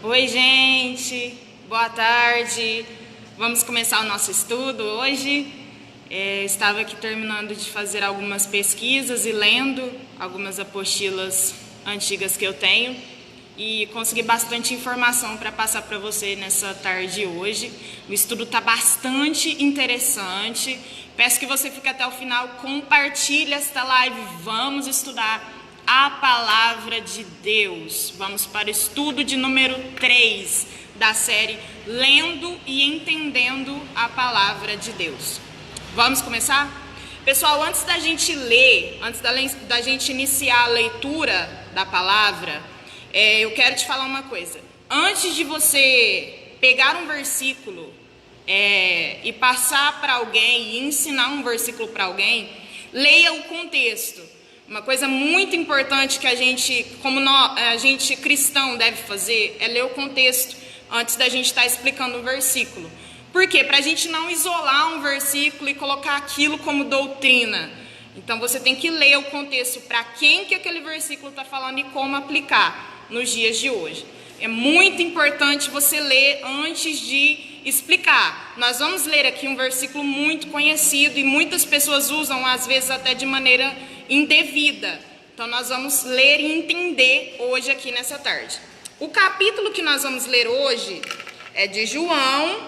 Oi, gente, boa tarde. Vamos começar o nosso estudo hoje. Estava aqui terminando de fazer algumas pesquisas e lendo algumas apostilas antigas que eu tenho e consegui bastante informação para passar para você nessa tarde hoje. O estudo está bastante interessante. Peço que você fique até o final, compartilhe esta live. Vamos estudar a palavra de Deus. Vamos para o estudo de número 3 da série Lendo e Entendendo a Palavra de Deus. Vamos começar? Pessoal, antes da gente ler, antes da gente iniciar a leitura da palavra, eu quero te falar uma coisa. Antes de você pegar um versículo e passar para alguém, e ensinar um versículo para alguém, leia o contexto. Uma coisa muito importante que a gente cristão deve fazer é ler o contexto antes da gente estar explicando o versículo. Por quê? Para a gente não isolar um versículo e colocar aquilo como doutrina. Então você tem que ler o contexto para quem que aquele versículo está falando e como aplicar nos dias de hoje. É muito importante você ler antes de explicar. Nós vamos ler aqui um versículo muito conhecido e muitas pessoas usam, às vezes até de maneira indevida. Então nós vamos ler e entender hoje aqui nessa tarde. O capítulo que nós vamos ler hoje é de João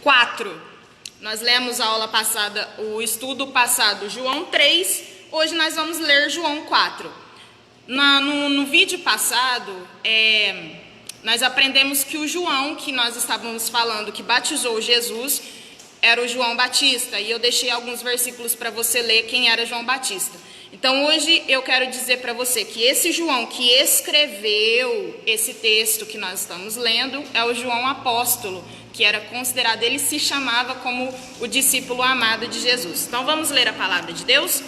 4. Nós lemos a aula passada, o estudo passado, João 3. Hoje nós vamos ler João 4. No vídeo passado, nós aprendemos que o João, que nós estávamos falando, que batizou Jesus, era o João Batista, e eu deixei alguns versículos para você ler quem era João Batista. Então hoje eu quero dizer para você que esse João que escreveu esse texto que nós estamos lendo é o João apóstolo, que era considerado, ele se chamava como o discípulo amado de Jesus. Então vamos ler a palavra de Deus?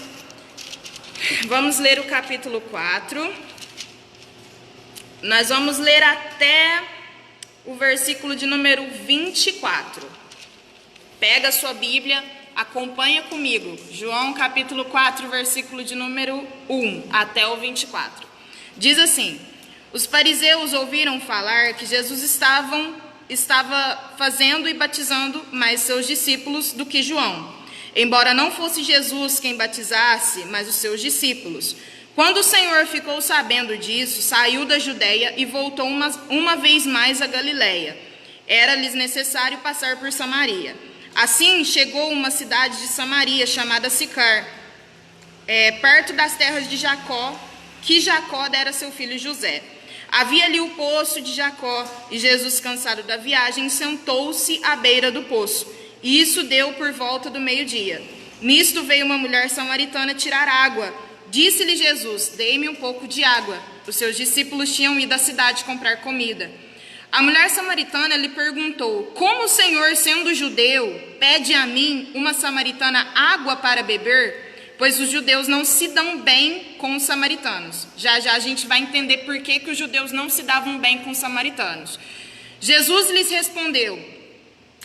Vamos ler o capítulo 4. Nós vamos ler até o versículo de número 24. Pega a sua Bíblia, acompanha comigo. João capítulo 4, versículo de número 1 até o 24. Diz assim: os fariseus ouviram falar que Jesus estava fazendo e batizando mais seus discípulos do que João, embora não fosse Jesus quem batizasse, mas os seus discípulos. Quando o Senhor ficou sabendo disso, saiu da Judeia e voltou uma vez mais a Galileia. Era-lhes necessário passar por Samaria. Assim chegou uma cidade de Samaria chamada Sicar, perto das terras de Jacó, que Jacó dera a seu filho José. Havia ali o poço de Jacó, e Jesus, cansado da viagem, sentou-se à beira do poço. E isso deu por volta do meio-dia. Nisto veio uma mulher samaritana tirar água. Disse-lhe Jesus: dê-me um pouco de água. Os seus discípulos tinham ido à cidade comprar comida. A mulher samaritana lhe perguntou: como o Senhor, sendo judeu, pede a mim, uma samaritana, água para beber? Pois os judeus não se dão bem com os samaritanos. Já a gente vai entender por que os judeus não se davam bem com os samaritanos. Jesus lhes respondeu: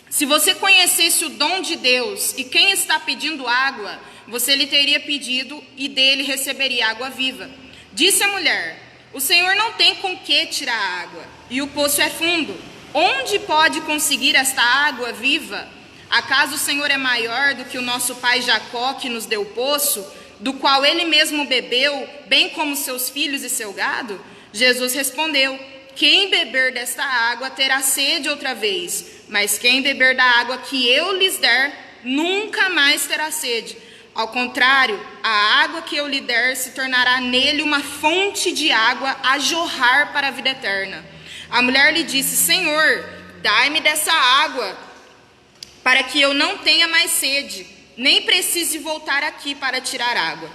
se você conhecesse o dom de Deus e quem está pedindo água, você lhe teria pedido e dele receberia água viva. Disse a mulher: o Senhor não tem com que tirar água, e o poço é fundo. Onde pode conseguir esta água viva? Acaso o Senhor é maior do que o nosso pai Jacó, que nos deu o poço, do qual ele mesmo bebeu, bem como seus filhos e seu gado? Jesus respondeu: quem beber desta água terá sede outra vez, mas quem beber da água que eu lhes der, nunca mais terá sede. Ao contrário, a água que eu lhe der se tornará nele uma fonte de água a jorrar para a vida eterna. A mulher lhe disse: Senhor, dai-me dessa água, para que eu não tenha mais sede, nem precise voltar aqui para tirar água.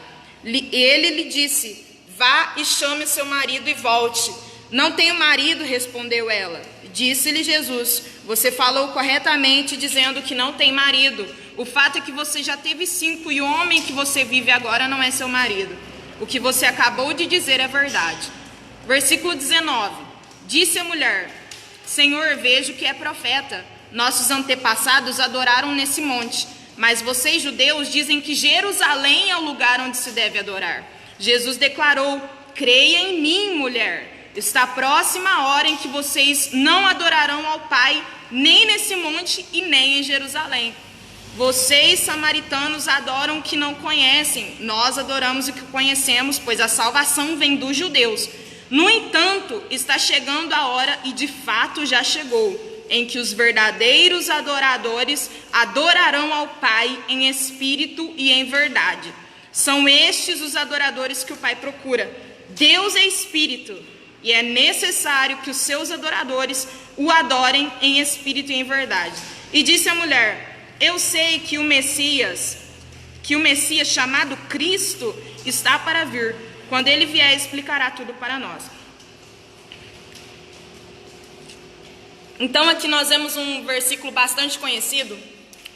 Ele lhe disse: vá e chame o seu marido e volte. Não tenho marido, respondeu ela. Disse-lhe Jesus: você falou corretamente dizendo que não tem marido. O fato é que você já teve 5 e o homem que você vive agora não é seu marido. O que você acabou de dizer é verdade. Versículo 19. Disse a mulher: Senhor, vejo que é profeta. Nossos antepassados adoraram nesse monte, mas vocês, judeus, dizem que Jerusalém é o lugar onde se deve adorar. Jesus declarou: creia em mim, mulher. está próxima a hora em que vocês não adorarão ao Pai, nem nesse monte e nem em Jerusalém. Vocês, samaritanos, adoram o que não conhecem, nós adoramos o que conhecemos, pois a salvação vem dos judeus. No entanto, está chegando a hora, e de fato já chegou, em que os verdadeiros adoradores adorarão ao Pai em espírito e em verdade. São estes os adoradores que o Pai procura. Deus é espírito, e é necessário que os seus adoradores o adorem em espírito e em verdade. E disse a mulher: eu sei que o Messias chamado Cristo está para vir. Quando ele vier, explicará tudo para nós. Então aqui nós vemos um versículo bastante conhecido,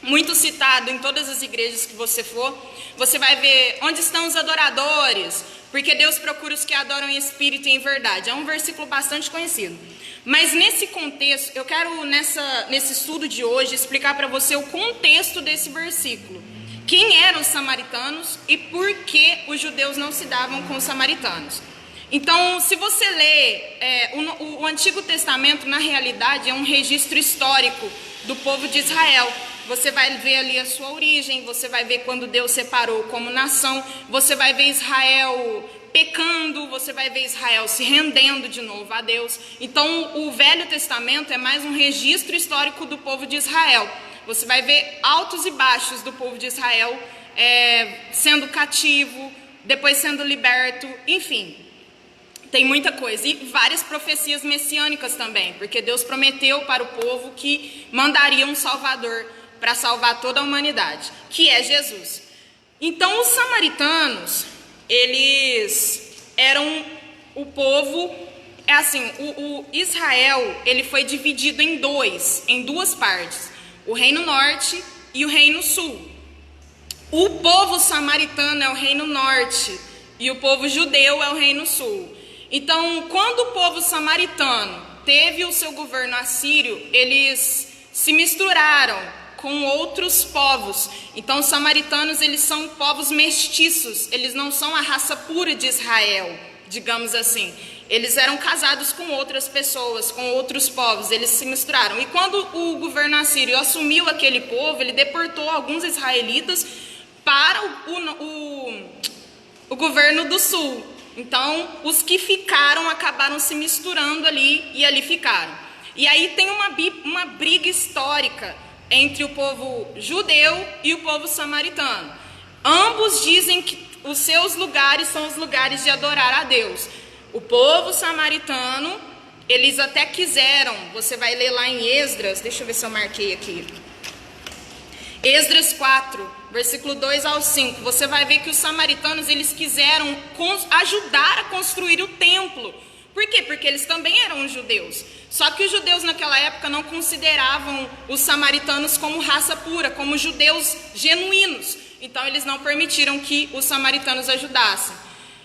muito citado em todas as igrejas que você for. Você vai ver onde estão os adoradores, porque Deus procura os que adoram em espírito e em verdade. É um versículo bastante conhecido. Mas nesse contexto, eu quero nesse estudo de hoje explicar para você o contexto desse versículo. Quem eram os samaritanos e por que os judeus não se davam com os samaritanos. Então, se você lê o Antigo Testamento, na realidade é um registro histórico do povo de Israel. Você vai ver ali a sua origem, você vai ver quando Deus separou como nação, você vai ver Israel pecando, você vai ver Israel se rendendo de novo a Deus. Então, o Velho Testamento é mais um registro histórico do povo de Israel. Você vai ver altos e baixos do povo de Israel, sendo cativo, depois sendo liberto, enfim. Tem muita coisa, e várias profecias messiânicas também, porque Deus prometeu para o povo que mandaria um Salvador para salvar toda a humanidade, que é Jesus. Então, os samaritanos, eles eram o povo, o Israel, ele foi dividido em duas partes, o reino norte e o reino sul. O povo samaritano é o reino norte e o povo judeu é o reino sul. Então, quando o povo samaritano teve o seu governo assírio, eles se misturaram com outros povos. Então, os samaritanos, eles são povos mestiços, eles não são a raça pura de Israel, digamos assim. Eles eram casados com outras pessoas, com outros povos, eles se misturaram. E quando o governo assírio assumiu aquele povo, ele deportou alguns israelitas para o governo do sul. Então, os que ficaram acabaram se misturando ali e ali ficaram. E aí tem uma briga histórica entre o povo judeu e o povo samaritano. Ambos dizem que os seus lugares são os lugares de adorar a Deus. O povo samaritano, eles até quiseram, você vai ler lá em Esdras, deixa eu ver se eu marquei aqui. Esdras 4, versículo 2 ao 5, você vai ver que os samaritanos, eles quiseram ajudar a construir o templo. Por quê? Porque eles também eram judeus. Só que os judeus naquela época não consideravam os samaritanos como raça pura, como judeus genuínos. Então eles não permitiram que os samaritanos ajudassem.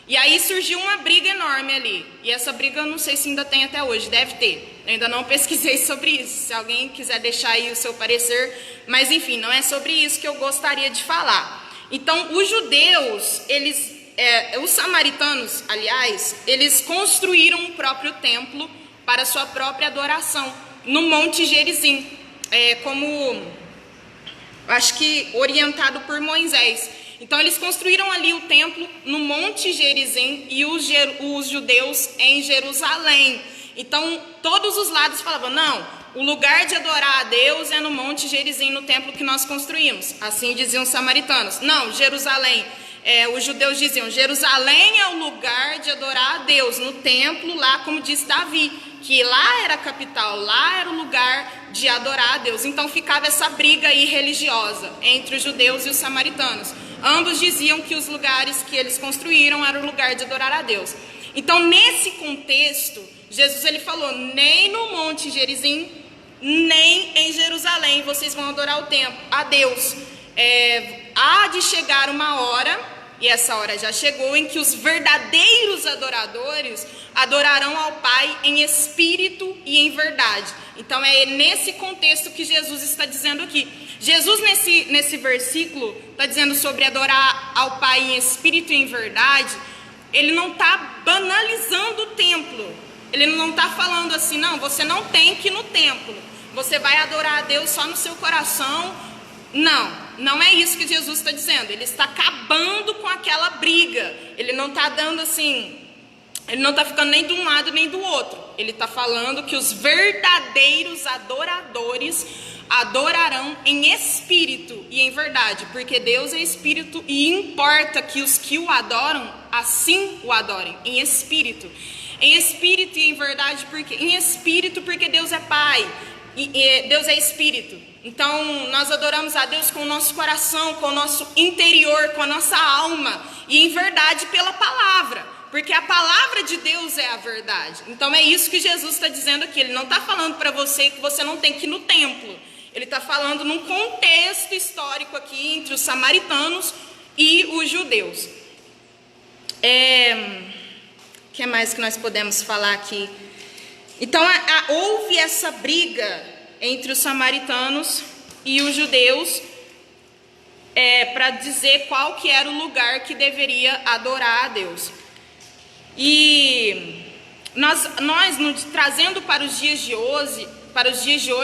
E aí surgiu uma briga enorme ali. E essa briga eu não sei se ainda tem até hoje, deve ter. Eu ainda não pesquisei sobre isso. Se alguém quiser deixar aí o seu parecer. Mas enfim, não é sobre isso que eu gostaria de falar. Então os judeus, os samaritanos, aliás, eles construíram um próprio templo para sua própria adoração no Monte Gerizim, acho que orientado por Moisés. Então eles construíram ali o templo no Monte Gerizim e os judeus em Jerusalém. Então todos os lados falavam, não, o lugar de adorar a Deus é no Monte Gerizim, no templo que nós construímos. Assim diziam os samaritanos. Não, Jerusalém. Os judeus diziam, Jerusalém é o lugar de adorar a Deus, no templo lá, como disse Davi, que lá era a capital, lá era o lugar de adorar a Deus. Então ficava essa briga aí religiosa entre os judeus e os samaritanos. Ambos diziam que os lugares que eles construíram era o lugar de adorar a Deus. Então nesse contexto, Jesus ele falou, nem no Monte Gerizim, nem em Jerusalém vocês vão adorar a Deus. Há de chegar uma hora, e essa hora já chegou, em que os verdadeiros adoradores adorarão ao Pai em espírito e em verdade. Então é nesse contexto que Jesus está dizendo aqui. Jesus nesse versículo está dizendo sobre adorar ao Pai em espírito e em verdade. Ele não está banalizando o templo. Ele não está falando assim, não, você não tem que ir no templo, você vai adorar a Deus só no seu coração. Não é isso que Jesus está dizendo. Ele está acabando com aquela briga. Ele não está dando assim, ele não está ficando nem de um lado nem do outro. Ele está falando que os verdadeiros adoradores adorarão em espírito e em verdade, porque Deus é espírito e importa que os que o adoram assim o adorem, em espírito e em verdade, porque em espírito, porque Deus é Pai e Deus é espírito. Então nós adoramos a Deus com o nosso coração, com o nosso interior, com a nossa alma e em verdade pela palavra, porque a palavra de Deus é a verdade. Então é isso que Jesus está dizendo aqui. Ele não está falando para você que você não tem que ir no templo. Ele está falando num contexto histórico aqui entre os samaritanos e os judeus. O que mais que nós podemos falar aqui? Então houve essa briga entre os samaritanos e os judeus para dizer qual que era o lugar que deveria adorar a Deus. E nós trazendo para os dias de hoje,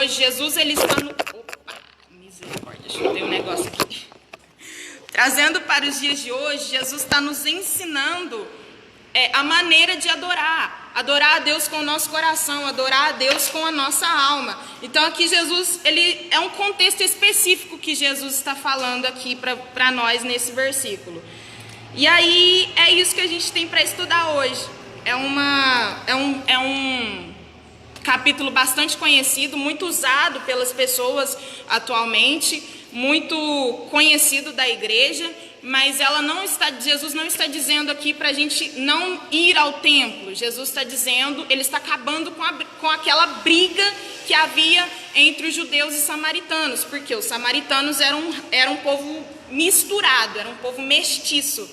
Jesus ele está no... Opa, misericórdia, chutei um negócio aqui. Trazendo para os dias de hoje, Jesus está nos ensinando a maneira de adorar a Deus com o nosso coração, adorar a Deus com a nossa alma. Então aqui Jesus, ele é um contexto específico que Jesus está falando aqui para nós nesse versículo. E aí é isso que a gente tem para estudar hoje. É um capítulo bastante conhecido, muito usado pelas pessoas atualmente, muito conhecido da igreja, mas Jesus não está dizendo aqui para a gente não ir ao templo. Jesus está dizendo, ele está acabando com aquela briga que havia entre os judeus e samaritanos, porque os samaritanos eram um povo misturado, era um povo mestiço.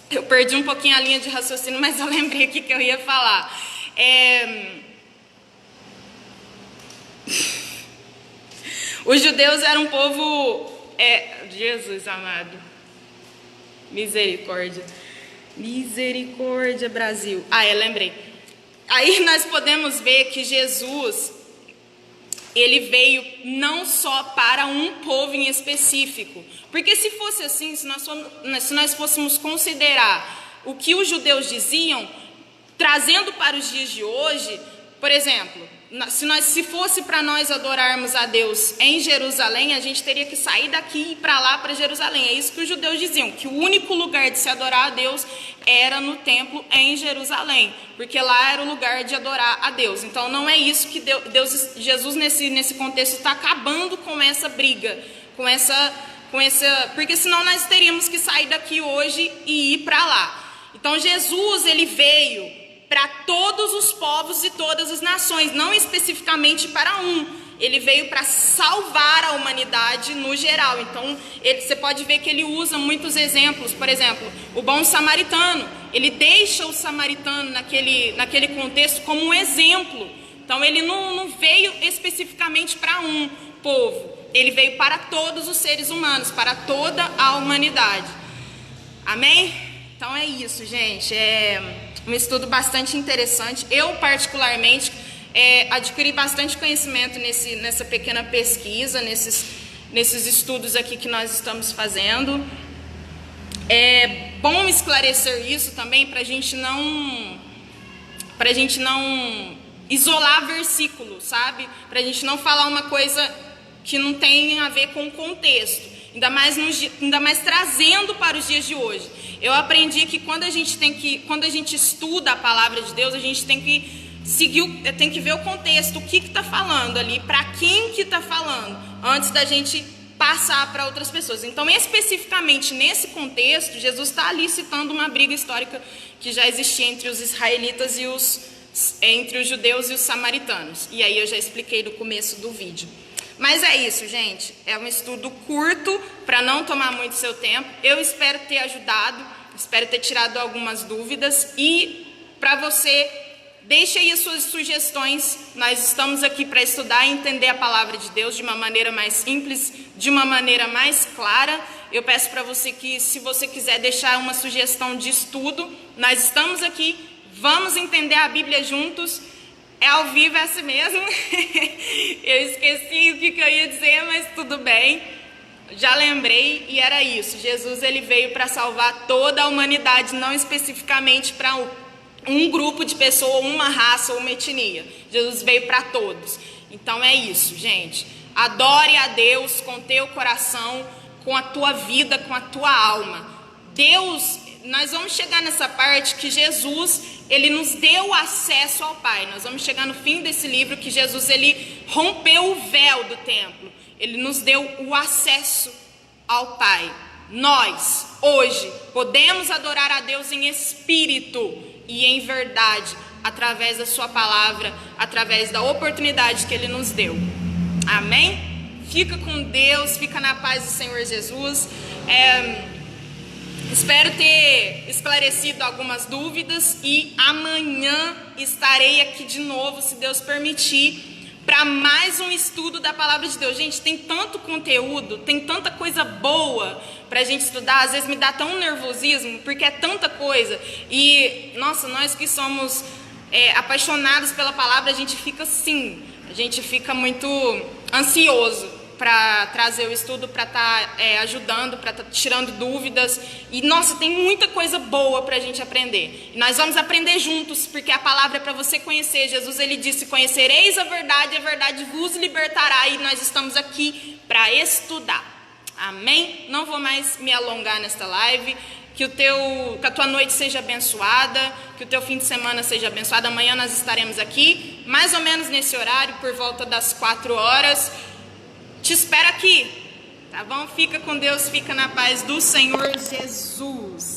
Eu perdi um pouquinho a linha de raciocínio, mas eu lembrei aqui que eu ia falar. Os judeus eram um povo... Jesus amado. Misericórdia. Misericórdia, Brasil. Lembrei. Aí nós podemos ver que Jesus, ele veio não só para um povo em específico. Porque se fosse assim, se nós fôssemos considerar o que os judeus diziam, trazendo para os dias de hoje, por exemplo, se fosse para nós adorarmos a Deus em Jerusalém, a gente teria que sair daqui e ir para lá, para Jerusalém. É isso que os judeus diziam, que o único lugar de se adorar a Deus era no templo em Jerusalém, porque lá era o lugar de adorar a Deus. Então não é isso que Jesus nesse contexto está acabando com essa briga, porque senão nós teríamos que sair daqui hoje e ir para lá. Então Jesus, ele veio para todos os povos e todas as nações, não especificamente para um. Ele veio para salvar a humanidade no geral. Então, você pode ver que ele usa muitos exemplos. Por exemplo, o bom samaritano. Ele deixa o samaritano naquele contexto como um exemplo. Então, ele não veio especificamente para um povo. Ele veio para todos os seres humanos, para toda a humanidade. Amém? Então, é isso, gente. Um estudo bastante interessante. Eu, particularmente, adquiri bastante conhecimento nessa pequena pesquisa, nesses estudos aqui que nós estamos fazendo. É bom esclarecer isso também para a gente não isolar versículo, sabe? Para a gente não falar uma coisa que não tem a ver com o contexto. Ainda mais trazendo para os dias de hoje. Eu aprendi que quando a gente estuda a palavra de Deus, a gente tem que ver o contexto, o que está falando ali, para quem que está falando, antes da gente passar para outras pessoas. Então, especificamente nesse contexto, Jesus está ali citando uma briga histórica que já existia entre os israelitas e entre os judeus e os samaritanos. E aí eu já expliquei no começo do vídeo. Mas é isso, gente. É um estudo curto, para não tomar muito seu tempo. Eu espero ter ajudado, espero ter tirado algumas dúvidas. E para você, deixe aí as suas sugestões. Nós estamos aqui para estudar e entender a palavra de Deus de uma maneira mais simples, de uma maneira mais clara. Eu peço para você que, se você quiser deixar uma sugestão de estudo, nós estamos aqui. Vamos entender a Bíblia juntos. É ao vivo, é assim mesmo. Eu esqueci o que eu ia dizer, mas tudo bem. Já lembrei e era isso. Jesus ele veio para salvar toda a humanidade, não especificamente para um grupo de pessoas, uma raça ou uma etnia. Jesus veio para todos. Então é isso, gente. Adore a Deus com teu coração, com a tua vida, com a tua alma. Deus, nós vamos chegar nessa parte que Jesus, ele nos deu acesso ao Pai. Nós vamos chegar no fim desse livro que Jesus, ele rompeu o véu do templo. Ele nos deu o acesso ao Pai. Nós, hoje, podemos adorar a Deus em espírito e em verdade, através da sua palavra, através da oportunidade que ele nos deu. Amém? Fica com Deus, fica na paz do Senhor Jesus. Espero ter esclarecido algumas dúvidas e amanhã estarei aqui de novo, se Deus permitir, para mais um estudo da palavra de Deus. Gente, tem tanto conteúdo, tem tanta coisa boa para a gente estudar. Às vezes me dá tão nervosismo, porque é tanta coisa. E, nossa, nós que somos apaixonados pela palavra, a gente fica assim, a gente fica muito ansioso para trazer o estudo, para estar ajudando, para estar tirando dúvidas. E, nossa, tem muita coisa boa para a gente aprender. E nós vamos aprender juntos, porque a palavra é para você conhecer. Jesus, ele disse, conhecereis a verdade vos libertará. E nós estamos aqui para estudar. Amém? Não vou mais me alongar nesta live. Que a tua noite seja abençoada, que o teu fim de semana seja abençoado. Amanhã nós estaremos aqui, mais ou menos nesse horário, por volta das 4 horas. Te espero aqui, tá bom? Fica com Deus, fica na paz do Senhor Jesus.